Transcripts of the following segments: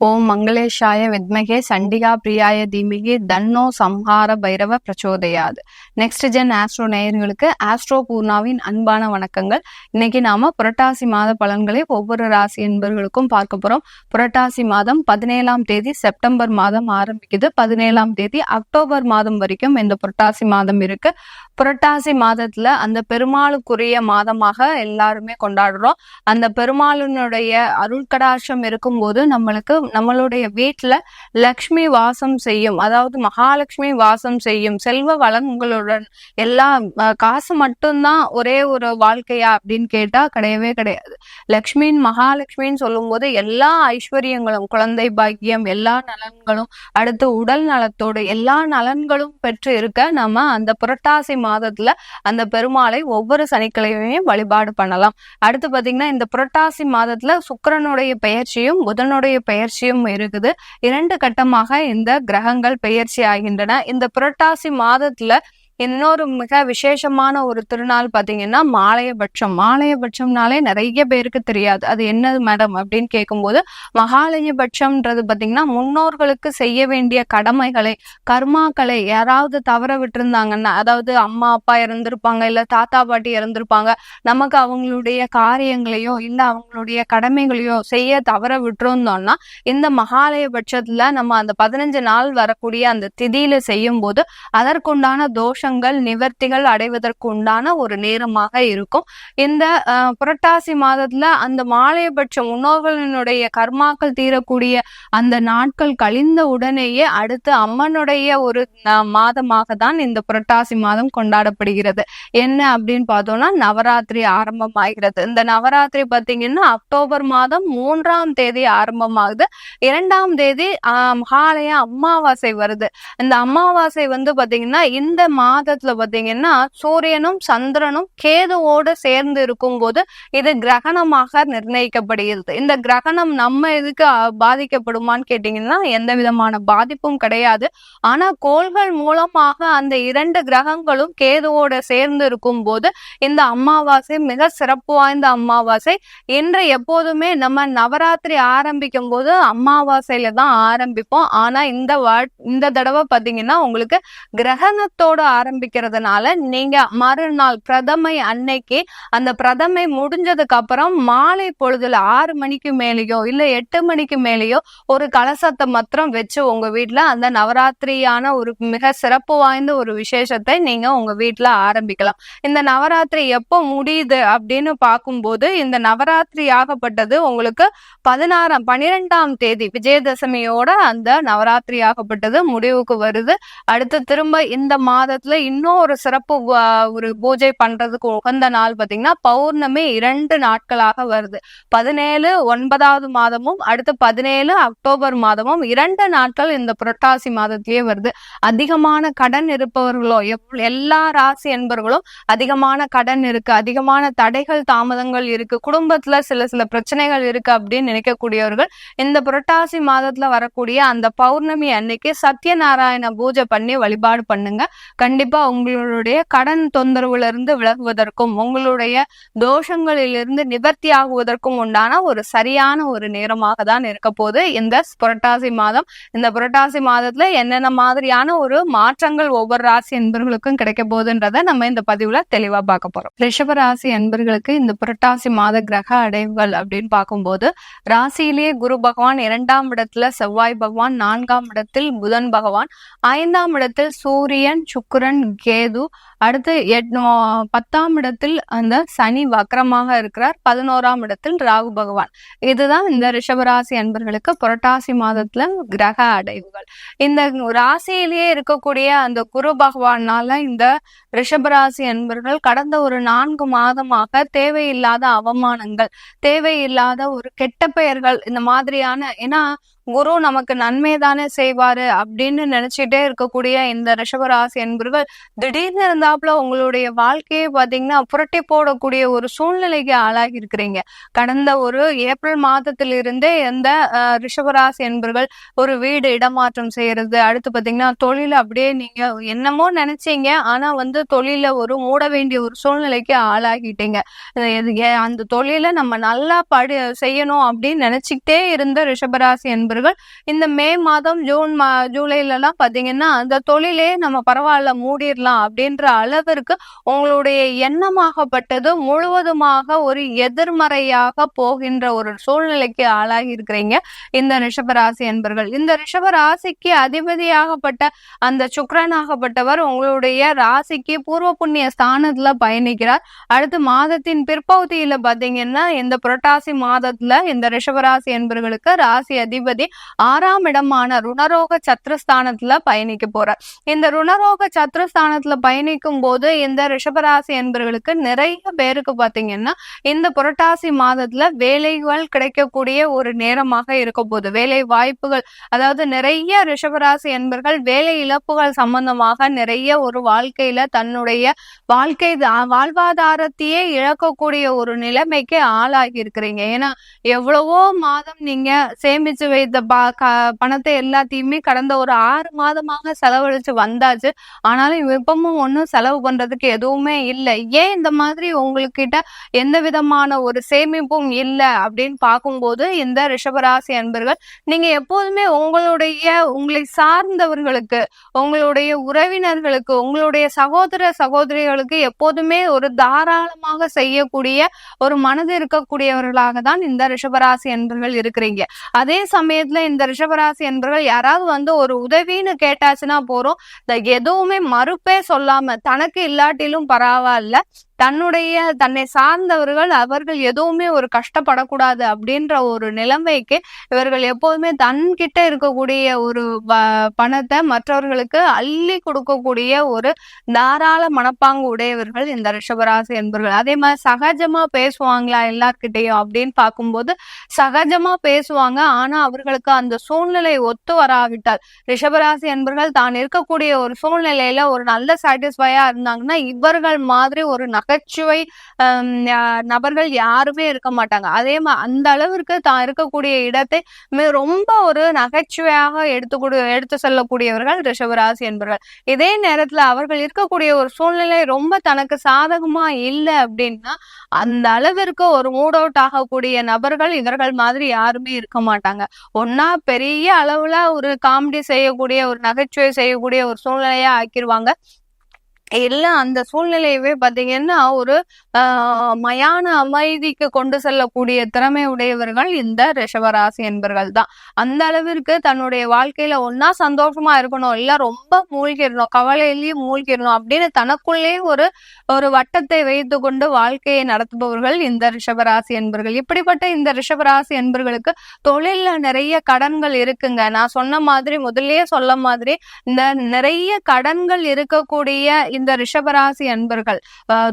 ஓம் மங்களேஷாய வித்மகே சண்டிகா பிரியாய தீமிகி தன்னோ சம்ஹார Bhairava பிரச்சோதயாது. Next gen astro நேயர்களுக்கு ஆஸ்ட்ரோ பூர்ணாவின் அன்பான வணக்கங்கள். இன்னைக்கு நாம புரட்டாசி மாத பலன்களை ஒவ்வொரு ராசி என்பவர்களுக்கும் பார்க்க போறோம். புரட்டாசி மாதம் 17ஆம் தேதி செப்டம்பர் மாதம் ஆரம்பிக்குது. 17ஆம் தேதி அக்டோபர் மாதம் வரைக்கும் இந்த புரட்டாசி மாதம் இருக்கு. புரட்டாசி மாதத்துல அந்த பெருமாளுக்குரிய மாதமாக எல்லாருமே கொண்டாடுறோம். அந்த பெருமாளினுடைய அருள்கடாட்சம் இருக்கும்போது நம்மளுடைய வீட்டுல லக்ஷ்மி வாசம் செய்யும், அதாவது மகாலட்சுமி வாசம் செய்யும். செல்வ வளங்களுடன் எல்லா காசு மட்டும்தான் ஒரே ஒரு வாழ்க்கையா அப்படின்னு கேட்டா கிடையவே கிடையாது. லக்ஷ்மியின் மகாலட்சுமின்னு சொல்லும் போது எல்லா ஐஸ்வர்யங்களும், குழந்தை பாக்கியம், எல்லா நலன்களும், அடுத்து உடல் நலத்தோடு எல்லா நலன்களும் பெற்று இருக்க நம்ம அந்த புரட்டாசி மாதத்துல அந்த பெருமாளை ஒவ்வொரு சனிக்கிழமையும் வழிபாடு பண்ணலாம். அடுத்து பாத்தீங்கன்னா இந்த புரட்டாசி மாதத்துல சுக்கிரனுடைய பெயர்ச்சியும் புதனுடைய பெயர்ச்சியும் இருக்குது. 2 கட்டமாக இந்த கிரகங்கள் பெயர்ச்சி ஆகின்றன. இந்த புரட்டாசி மாதத்துல இன்னொரு மிக விசேஷமான ஒரு திருநாள் பாத்தீங்கன்னா மாலயபட்சம். மாலயபட்சம்னாலே நிறைய பேருக்கு தெரியாது. அது என்னது மேடம் அப்படின்னு கேட்கும்போது, மகாலயபட்சம்ன்றது பாத்தீங்கன்னா முன்னோர்களுக்கு செய்ய வேண்டிய கடமைகளை, கர்மாக்களை யாராவது தவற விட்டுருந்தாங்கன்னா, அதாவது அம்மா அப்பா இறந்திருப்பாங்க, இல்ல தாத்தா பாட்டி இறந்திருப்பாங்க, நமக்கு அவங்களுடைய காரியங்களையோ இல்ல அவங்களுடைய கடமைகளையோ செய்ய தவற விட்டுருந்தோம்னா இந்த மகாலயபட்சத்துல நம்ம அந்த 15 நாள் வரக்கூடிய அந்த திதியில செய்யும் போது அதற்குண்டான தோஷங்கள் நிவர்த்திகள் அடைவதற்கு உண்டான ஒரு நேரமாக இருக்கும். இந்த புரட்டாசி மாதத்துல அந்த மாலையபட்சம் முன்னோர்களினுடைய கர்மாக்கள் தீரக்கூடிய அந்த நாட்கள் கழிந்த உடனேயே அடுத்து அம்மனுடைய ஒரு மாதமாக தான் இந்த புரட்டாசி மாதம் கொண்டாடப்படுகிறது. என்ன அப்படின்னு பார்த்தோம்னா நவராத்திரி ஆரம்பமாகிறது. இந்த நவராத்திரி பார்த்தீங்கன்னா அக்டோபர் மாதம் 3ஆம் தேதி ஆரம்பமாகுது. 2ஆம் தேதி மகாலய அமாவாசை வருது. இந்த அமாவாசை பாத்தீங்கன்னா இந்த மாதத்துல பாத்தீங்கன்னா சூரியனும் சந்திரனும் கேதுவோடு சேர்ந்து இருக்கும் போது இது கிரகணமாக நிர்ணயிக்கப்படுகிறது. இந்த கிரகணம் நம்ம எதுக்கு பாதிக்கப்படுமான்னு கேட்டீங்கன்னா எந்த விதமான பாதிப்பும் கிடையாது. ஆனா கோள்கள் மூலமாக அந்த 2 கிரகங்களும் கேதுவோட சேர்ந்து இருக்கும் போது இந்த அமாவாசை மிக சிறப்பு வாய்ந்த அமாவாசை. இன்று எப்போதுமே நம்ம நவராத்திரி ஆரம்பிக்கும் போது அமாவாசையில தான் ஆரம்பிப்போம். ஆனா இந்த தடவை பாத்தீங்கன்னா உங்களுக்கு கிரகணத்தோட ஆரம்பிக்கிறதுனால நீங்க மறுநாள் பிரதமை அன்னைக்கு அந்த பிரதமை முடிஞ்சதுக்கு அப்புறம் மாலை பொழுதுல 6 மணிக்கு மேலேயோ இல்ல 8 மணிக்கு மேலேயோ ஒரு கலசத்தை மாத்திரம் வச்சு உங்க வீட்டுல அந்த நவராத்திரியான ஒரு மிக சிறப்பு வாய்ந்த ஒரு விசேஷத்தை நீங்க உங்க வீட்டுல ஆரம்பிக்கலாம். இந்த நவராத்திரி எப்போ முடியுது அப்படின்னு பார்க்கும்போது இந்த நவராத்திரி ஆகப்பட்டது உங்களுக்கு 12ஆம் தேதி விஜயதசமியோட அந்த நவராத்திரி ஆகப்பட்டது முடிவுக்கு வருது. அடுத்து திரும்ப இந்த மாதத்துல இன்னும் ஒரு சிறப்பு ஒரு பூஜை பண்றதுக்கு உகந்த நாள் பாத்தீங்கன்னா பௌர்ணமி 2 நாட்களாக வருது. 17 மாதமும் அடுத்து 17 அக்டோபர் மாதமும் 2 நாட்கள் இந்த புரட்டாசி மாதத்திலேயே வருது. அதிகமான கடன் இருப்பவர்களோ எல்லா ராசி என்பவர்களும் அதிகமான கடன் இருக்கு, அதிகமான தடைகள் தாமதங்கள் இருக்கு, குடும்பத்துல சில பிரச்சனைகள் இருக்கு அப்படின்னு நினைக்கக்கூடியவர்கள் இந்த புரட்டாசி மாதத்துல வரக்கூடிய அந்த பௌர்ணமி அன்னைக்கு சத்யநாராயண பூஜை பண்ணி வழிபாடு பண்ணுங்க. கண்டிப்பா உங்களுடைய கடன் தொந்தரவுல இருந்து விலகுவதற்கும் உங்களுடைய தோஷங்களிலிருந்து நிவர்த்தி ஆகுவதற்கும் உண்டான ஒரு சரியான ஒரு நேரமாக தான் இருக்க போது இந்த புரட்டாசி மாதம். இந்த புரட்டாசி மாதத்துல என்னென்ன மாதிரியான ஒரு மாற்றங்கள் ஒவ்வொரு ராசி என்பர்களுக்கும் கிடைக்க போகுதுன்றத நம்ம இந்த பதிவுல தெளிவா பார்க்க போறோம். ரிஷப ராசி என்பர்களுக்கு இந்த புரட்டாசி மாத கிரக அடைவுகள் அப்படின்னு பார்க்கும்போது ராசியிலேயே குரு பகவான் 2ஆம் இடத்துல, செவ்வாய் பகவான் 4ஆம் இடத்தில், புதன் பகவான் 5ஆம் இடத்தில், சூரியன் சுக்கிரன் கேது, அடுத்து 10ஆம் இடத்தில் அந்த சனி வக்ரமாக இருக்கிறார், 11ஆம் இடத்தில் ராகு பகவான். இதுதான் இந்த ரிஷபராசி அன்பர்களுக்கு புரட்டாசி மாதத்துல கிரக அடைவுகள். இந்த ராசியிலேயே இருக்கக்கூடிய அந்த குரு பகவானால இந்த ரிஷபராசி அன்பர்கள் கடந்த ஒரு 4 மாதமாக தேவையில்லாத அவமானங்கள், தேவையில்லாத ஒரு கெட்ட பெயர்கள், இந்த மாதிரியான, ஏன்னா குரு நமக்கு நன்மை தானே செய்வாரு அப்படின்னு நினைச்சிட்டே இருக்கக்கூடிய இந்த ரிஷபராசி என்பவர்கள் திடீர்னு இருந்தாப்புல உங்களுடைய வாழ்க்கையை பாத்தீங்கன்னா புரட்டி போடக்கூடிய ஒரு சூழ்நிலைக்கு ஆளாகி இருக்கிறீங்க. கடந்த ஒரு ஏப்ரல் மாதத்திலிருந்தே இந்த ரிஷபராசி என்பவர்கள் ஒரு வீடு இடமாற்றம் செய்யறது, அடுத்து பாத்தீங்கன்னா தொழில அப்படியே நீங்க என்னமோ நினைச்சீங்க ஆனா தொழில ஒரு மூட வேண்டிய ஒரு சூழ்நிலைக்கு ஆளாகிட்டீங்க. அந்த தொழில நம்ம நல்லா செய்யணும் அப்படின்னு நினைச்சுக்கிட்டே இருந்த ரிஷபராசி என்பவர்கள் என்பவர்கள் இந்த மே மாதம் ஜூலைல எல்லாம் பாத்தீங்கன்னா அந்த தொழிலே நம்ம பரவாயில்ல மூடிடலாம் அப்படின்ற அளவிற்கு உங்களுடைய எண்ணமாகப்பட்டது முழுவதுமாக ஒரு எதிர்மறையாக போகின்ற ஒரு சூழ்நிலைக்கு ஆளாகி இருக்கிறீங்க இந்த ரிஷபராசி என்பர்கள். இந்த ரிஷபராசிக்கு அதிபதியாகப்பட்ட அந்த சுக்கிரனாகப்பட்டவர் உங்களுடைய ராசிக்கு பூர்வ புண்ணிய ஸ்தானத்துல பயணிக்கிறார். அடுத்து மாதத்தின் பிற்பகுதியில பாத்தீங்கன்னா இந்த புரட்டாசி மாதத்துல இந்த ரிஷபராசி என்பர்களுக்கு ராசி அதிபதி 6ஆம் இடமான ருணரோக சத்ருஸ்தானத்துல பயணிக்க போறார். இந்த ருணரோக சத்ருஸ்தானத்துல பயணிக்கும் போது இந்த ரிஷபராசி என்பர்களுக்கு நிறைய பேருக்கு பாத்தீங்கன்னா இந்த புரட்டாசி மாதத்துல வேலைகள் கிடைக்கக்கூடிய ஒரு நேரமாக இருக்க போகுது. வேலை வாய்ப்புகள், அதாவது நிறைய ரிஷபராசி என்பர்கள் வேலை இழப்புகள் சம்பந்தமாக நிறைய ஒரு வாழ்க்கையில தன்னுடைய வாழ்வாதாரத்தையே இழக்கக்கூடிய ஒரு நிலைமைக்கு ஆளாகி இருக்கிறீங்க. ஏன்னா எவ்வளவோ மாதம் நீங்க சேமிச்சு வைத்த பணத்தை எல்லாத்தையுமே கடந்த ஒரு 6 மாதமாக செலவழிச்சு வந்தாச்சு. ஆனாலும் இப்பவும் ஒன்னும் செலவு பண்றதுக்கு எதுவுமே இல்லை. ஏன் இந்த மாதிரி உங்ககிட்ட எந்த விதமான ஒரு சேமிப்பும் இல்லை அப்படின்னு பார்க்கும்போது இந்த ரிஷபராசி அன்பர்கள் நீங்க எப்போதுமே உங்களை சார்ந்தவர்களுக்கு, உங்களுடைய உறவினர்களுக்கு, உங்களுடைய சகோதரிகளுக்கு எப்போதுமே ஒரு தாராளமாக செய்யக்கூடிய ஒரு மனது இருக்கக்கூடியவர்களாக தான் இந்த ரிஷபராசி அன்பர்கள் இருக்கிறீங்க. அதே சமயத்துல இந்த ரிஷபராசி அன்பர்கள் யாராவது ஒரு உதவின்னு கேட்டாச்சுன்னா போறோம், எதுவுமே மறுப்பே சொல்லாம தனக்கு இல்லாட்டிலும் பரவாயில்ல, தன்னை சார்ந்தவர்கள் அவர்கள் எதுவுமே ஒரு கஷ்டப்படக்கூடாது அப்படின்ற ஒரு நிலைமைக்கு இவர்கள் எப்போதுமே தன்கிட்ட இருக்கக்கூடிய ஒரு பணத்தை மற்றவர்களுக்கு அள்ளி கொடுக்கக்கூடிய ஒரு தாராள மனப்பாங்கு உடையவர்கள் இந்த ரிஷபராசி என்பவர்கள். அதே மாதிரி சகஜமா பேசுவாங்களா எல்லார்கிட்டையும் அப்படின்னு பார்க்கும்போது சகஜமா பேசுவாங்க. ஆனா அவர்களுக்கு அந்த சூழ்நிலை ஒத்து வராவிட்டால் ரிஷபராசி என்பவர்கள் தான் இருக்கக்கூடிய ஒரு சூழ்நிலையில ஒரு நல்ல சாட்டிஸ்ஃபையா இருந்தாங்கன்னா இவர்கள் மாதிரி ஒரு நகைச்சுவை நபர்கள் யாருமே இருக்க மாட்டாங்க. அதே அந்த அளவிற்கு தான் இருக்கக்கூடிய இடத்தை ரொம்ப ஒரு நகைச்சுவையாக எடுத்து செல்லக்கூடியவர்கள் ரிஷபராசி என்பவர்கள். இதே நேரத்துல அவர்கள் இருக்கக்கூடிய ஒரு சூழ்நிலை ரொம்ப தனக்கு சாதகமா இல்லை அப்படின்னா அந்த அளவிற்கு ஒரு மூட் அவுட் ஆகக்கூடிய நபர்கள் இவர்கள் மாதிரி யாருமே இருக்க மாட்டாங்க. ஒன்னா பெரிய அளவுல ஒரு காமெடி செய்யக்கூடிய ஒரு நகைச்சுவை செய்யக்கூடிய ஒரு சூழ்நிலையா ஆக்கிடுவாங்க. இல்ல அந்த சூழ்நிலையவே பாத்தீங்கன்னா ஒரு மயான அமைதிக்கு கொண்டு செல்லக்கூடிய திறமை உடையவர்கள் இந்த ரிஷபராசி என்பர்கள் தான். அந்த அளவிற்கு தன்னுடைய வாழ்க்கையில ஒன்னா சந்தோஷமா இருக்கணும், இல்ல ரொம்ப மூழ்கிடணும், கவலையிலேயே மூழ்கிடணும் அப்படின்னு தனக்குள்ளே ஒரு வட்டத்தை வைத்து கொண்டு வாழ்க்கையை நடத்துபவர்கள் இந்த ரிஷபராசி என்பர்கள். இப்படிப்பட்ட இந்த ரிஷபராசி என்பர்களுக்கு தொழில்ல நிறைய கடன்கள் இருக்குங்க. நான் சொன்ன மாதிரி முதல்லயே சொல்ல மாதிரி இந்த நிறைய கடன்கள் இருக்கக்கூடிய இந்த ரிஷபராசி அன்பர்கள்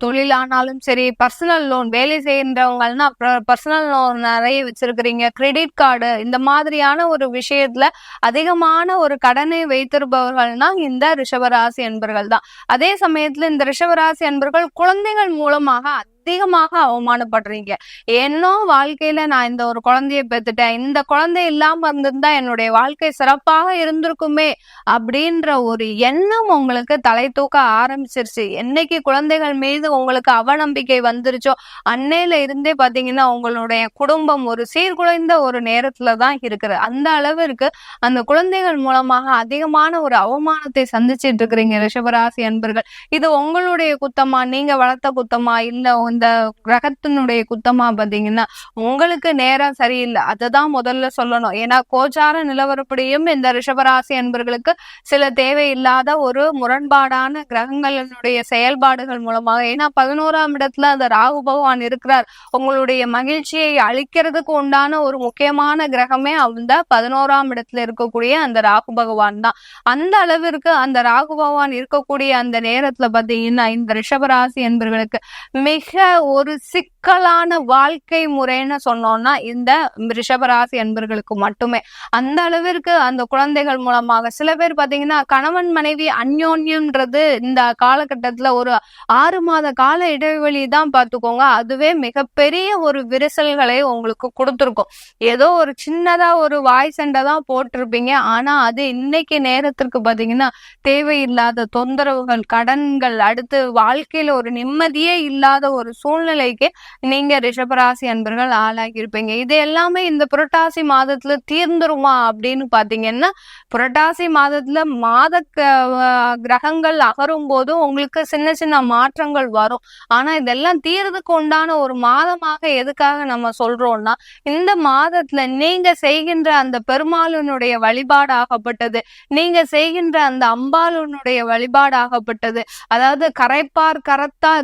தொழிலானாலும் சரி, பர்சனல் லோன், வேலை செய்கின்றவங்கன்னா பர்சனல் லோன் நிறைய வச்சிருக்கிறீங்க, கிரெடிட் கார்டு, இந்த மாதிரியான ஒரு விஷயத்துல அதிகமான ஒரு கடனை வைத்திருப்பவர்கள்னா இந்த ரிஷபராசி அன்பர்கள் தான். அதே சமயத்துல இந்த ரிஷபராசி அன்பர்கள் குழந்தைகள் மூலமாக அதிகமாக அவமானப்படுறீங்க. ஏன்னோ வாழ்க்கையில நான் இந்த ஒரு குழந்தைய பெற்றுட்டேன், இந்த குழந்தை இல்லாம இருந்திருந்தா என்னுடைய வாழ்க்கை சிறப்பாக இருந்திருக்குமே அப்படின்ற ஒரு எண்ணம் உங்களுக்கு தலை தூக்க ஆரம்பிச்சிருச்சு. என்னைக்கு குழந்தைகள் மீது உங்களுக்கு அவநம்பிக்கை வந்துருச்சோ அன்னையில இருந்தே பாத்தீங்கன்னா உங்களுடைய குடும்பம் ஒரு சீர்குலைந்த ஒரு நேரத்துலதான் இருக்குது. அந்த அளவிற்கு அந்த குழந்தைகள் மூலமாக அதிகமான ஒரு அவமானத்தை சந்திச்சிட்டு இருக்கிறீங்க ரிஷபராசி அன்பர்கள். இது உங்களுடைய குத்தமா, நீங்க வளர்த்த குத்தமா, இல்ல இந்த கிரகத்தினுடைய குத்தமா பாத்தீங்கன்னா உங்களுக்கு நேரம் சரியில்லை, அததான் முதல்ல சொல்லணும். ஏன்னா கோச்சார நிலவரப்படியும் இந்த ரிஷபராசி என்பர்களுக்கு சில தேவையில்லாத ஒரு முரண்பாடான கிரகங்களினுடைய செயல்பாடுகள் மூலமாக, ஏன்னா 11ஆம் இடத்துல அந்த ராகு பகவான் இருக்கிறார். உங்களுடைய மகிழ்ச்சியை அளிக்கிறதுக்கு உண்டான ஒரு முக்கியமான கிரகமே அந்த 11ஆம் இடத்துல இருக்கக்கூடிய அந்த ராகு பகவான் தான். அந்த அளவிற்கு அந்த ராகு பகவான் இருக்கக்கூடிய அந்த நேரத்துல பாத்தீங்கன்னா இந்த ரிஷபராசி என்பர்களுக்கு மிக ஒரு சிக்கலான வாழ்க்கை முறைன்னு சொன்னோம்னா இந்த ரிஷபராசி அன்பர்களுக்கு மட்டுமே. அந்த அளவிற்கு அந்த குழந்தைகள் மூலமாக சில பேர் பாத்தீங்கன்னா கணவன் மனைவி அந்யோன்யம்ன்றது இந்த காலகட்டத்துல ஒரு 6 மாத கால இடைவெளி தான் பார்த்துக்கோங்க, அதுவே மிகப்பெரிய ஒரு விரிசல்களை உங்களுக்கு கொடுத்துருக்கும். ஏதோ ஒரு சின்னதா ஒரு வாய் சண்டை தான் போட்டிருப்பீங்க, ஆனா அது இன்னைக்கு நேரத்திற்கு பாத்தீங்கன்னா தேவையில்லாத தொந்தரவுகள், கடன்கள், அடுத்து வாழ்க்கையில ஒரு நிம்மதியே இல்லாத ஒரு சூழ்நிலைக்கு நீங்க ரிஷபராசி அன்பர்கள் ஆளாகி இருப்பீங்க. இது எல்லாமே இந்த புரட்டாசி மாதத்துல தீர்ந்துருமா அப்படின்னு பாத்தீங்கன்னா, புரட்டாசி மாதத்துல கிரகங்கள் அகரும் போது உங்களுக்கு சின்ன சின்ன மாற்றங்கள் வரும். ஆனா இதெல்லாம் தீர்றதுக்கு உண்டான ஒரு மாதமாக எதுக்காக நம்ம சொல்றோம்னா, இந்த மாதத்துல நீங்க செய்கின்ற அந்த பெருமாளுனுடைய வழிபாடாகப்பட்டது, நீங்க செய்கின்ற அந்த அம்பாளுனுடைய வழிபாடாகப்பட்டது, அதாவது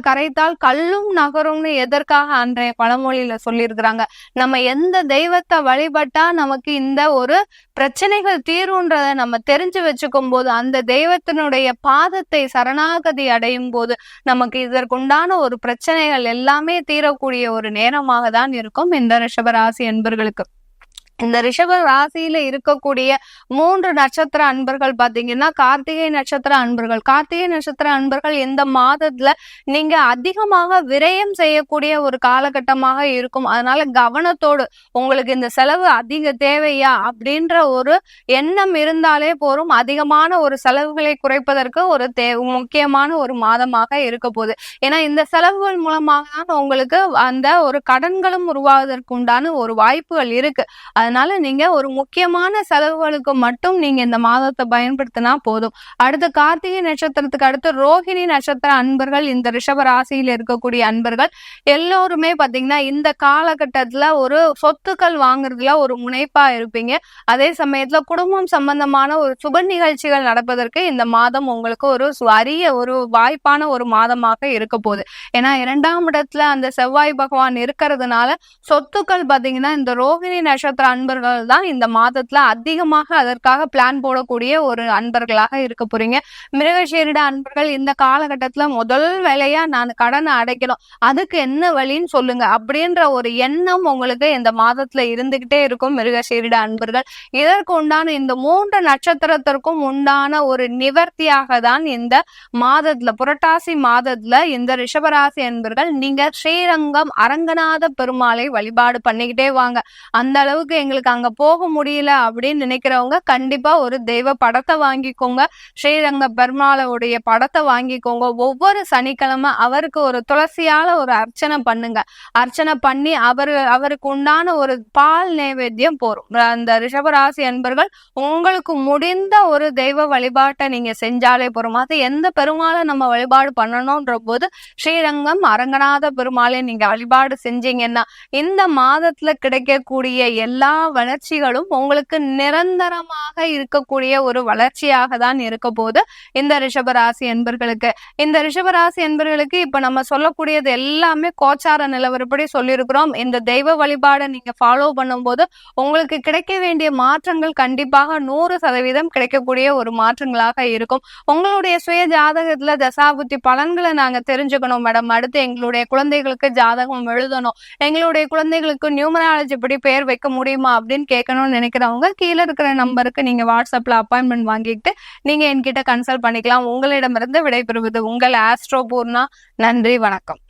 கரைத்தால் கல்லும் நகரும்னு எதற்காக அன்றைய பழமொழியில சொல்லியிருக்கிறாங்க. நம்ம எந்த தெய்வத்தை வழிபட்டா நமக்கு இந்த ஒரு பிரச்சனைகள் தீரும்ன்றத நம்ம தெரிஞ்சு வச்சுக்கும் போது, அந்த தெய்வத்தினுடைய பாதத்தை சரணாகதி அடையும் போது நமக்கு இதற்குண்டான ஒரு பிரச்சனைகள் எல்லாமே தீரக்கூடிய ஒரு நேரமாக தான் இருக்கும் இந்த ரிஷபராசி அன்பர்களுக்கு. இந்த ரிஷப ராசியில இருக்கக்கூடிய 3 நட்சத்திர அன்பர்கள் பாத்தீங்கன்னா, கார்த்திகை நட்சத்திர அன்பர்கள். கார்த்திகை நட்சத்திர அன்பர்கள் இந்த மாதத்துல நீங்க அதிகமாக விரயம் செய்யக்கூடிய ஒரு காலகட்டமாக இருக்கும். அதனால கவனத்தோடு, உங்களுக்கு இந்த செலவு அதிக தேவையா அப்படின்ற ஒரு எண்ணம் இருந்தாலே போரும். அதிகமான ஒரு செலவுகளை குறைப்பதற்கு ஒரு முக்கியமான ஒரு மாதமாக இருக்க போகுது. ஏன்னா இந்த செலவுகள் மூலமாக தான் உங்களுக்கு அந்த ஒரு கடன்களும் உருவாவதற்கு உண்டான ஒரு வாய்ப்புகள் இருக்கு. அதனால நீங்க ஒரு முக்கியமான செலவுகளுக்கு மட்டும் நீங்க இந்த மாதத்தை பயன்படுத்தினா போதும். அடுத்து கார்த்திகை நட்சத்திரத்துக்கு அடுத்து ரோஹிணி நட்சத்திர அன்பர்கள், இந்த ரிஷப ராசியில இருக்கக்கூடிய அன்பர்கள் எல்லோருமே பாத்தீங்கன்னா இந்த காலகட்டத்துல ஒரு சொத்துக்கள் வாங்குறதுல ஒரு முனைப்பா இருப்பீங்க. அதே சமயத்துல குடும்பம் சம்பந்தமான ஒரு சுப நிகழ்ச்சிகள் நடப்பதற்கு இந்த மாதம் உங்களுக்கு ஒரு அரிய ஒரு வாய்ப்பான ஒரு மாதமாக இருக்க போகுது. ஏன்னா 2ஆம் இடத்துல அந்த செவ்வாய் பகவான் இருக்கிறதுனால சொத்துக்கள் பாத்தீங்கன்னா இந்த ரோஹிணி நட்சத்திர அன்பர்கள் தான் இந்த மாதத்துல அதிகமாக அதற்காக பிளான் போடக்கூடிய ஒரு அன்பர்களாக இருக்க போறீங்க. மிருகசீரிட அன்பர்கள் இந்த காலகட்டத்துல முதல் வேலையா நான் கடனை அடைக்கணும், அதுக்கு என்ன வழின்னு சொல்லுங்க அப்படின்ற ஒரு எண்ணம் உங்களுக்கு இந்த மாதத்துல இருந்துகிட்டே இருக்கும் மிருகசீரிட அன்பர்கள். இதற்கு உண்டான இந்த 3 நட்சத்திரத்திற்கும் உண்டான ஒரு நிவர்த்தியாக தான் இந்த மாதத்துல புரட்டாசி மாதத்துல இந்த ரிஷபராசி அன்பர்கள் நீங்க ஸ்ரீரங்கம் அரங்கநாத பெருமாளை வழிபாடு பண்ணிக்கிட்டே வாங்க. அந்த அளவுக்கு எங்களுக்கு அங்க போக முடியல அப்படின்னு நினைக்கிறவங்க கண்டிப்பா ஒரு தெய்வ படத்தை வாங்கிக்கோங்க. ஸ்ரீரங்க பெருமாளுடைய படத்தை வாங்கிக்கோங்க. ஒவ்வொரு சனிக்கிழமை அவருக்கு ஒரு துளசியால ஒரு அர்ச்சனை பண்ணுங்க. அர்ச்சனை பண்ணி அவருக்கு உண்டான ஒரு பால் நைவேத்தியம் போரும். அந்த ரிஷபராசி அன்பர்கள் உங்களுக்கு முடிந்த ஒரு தெய்வ வழிபாட்டை நீங்க செஞ்சாலே போறோம். அது எந்த பெருமாளை நம்ம வழிபாடு பண்ணணும்ன்ற போது ஸ்ரீரங்கம் அரங்கநாத பெருமாளை நீங்க வழிபாடு செஞ்சீங்கன்னா இந்த மாதத்துல கிடைக்கக்கூடிய எல்லா வளர்ச்சிகளும் உங்களுக்கு நிரந்தரமாக இருக்கக்கூடிய ஒரு வளர்ச்சியாக தான் இருக்க போது இந்த ரிஷபராசி என்பர்களுக்கு. இந்த ரிஷபராசி என்பர்களுக்கு இப்ப நம்ம சொல்லக்கூடியது எல்லாமே கோச்சார நிலவரப்படி சொல்லியிருக்கிறோம். இந்த தெய்வ வழிபாடை நீங்க ஃபாலோ பண்ணும்போது உங்களுக்கு கிடைக்க வேண்டிய மாற்றங்கள் கண்டிப்பாக 100% கிடைக்கக்கூடிய ஒரு மாற்றங்களாக இருக்கும். உங்களுடைய சுய ஜாதகத்துல தசாபுத்தி பலன்களை நாங்க தெரிஞ்சுக்கணும் மேடம், அடுத்து எங்களுடைய குழந்தைகளுக்கு ஜாதகம் எழுதணும், எங்களுடைய குழந்தைகளுக்கு நியூமராலஜி படி பேர் வைக்க முடியுமா அப்படின்னு கேட்கணும்னு நினைக்கிறவங்க கீழே இருக்கிற நம்பருக்கு நீங்க வாட்ஸ்அப்ல அப்பாயின்மெண்ட் வாங்கிட்டு நீங்க என்கிட்ட கன்சல்ட் பண்ணிக்கலாம். உங்களிடமிருந்து விடைபெறுவது உங்கள் ஆஸ்ட்ரோ பூர்ணா. நன்றி, வணக்கம்.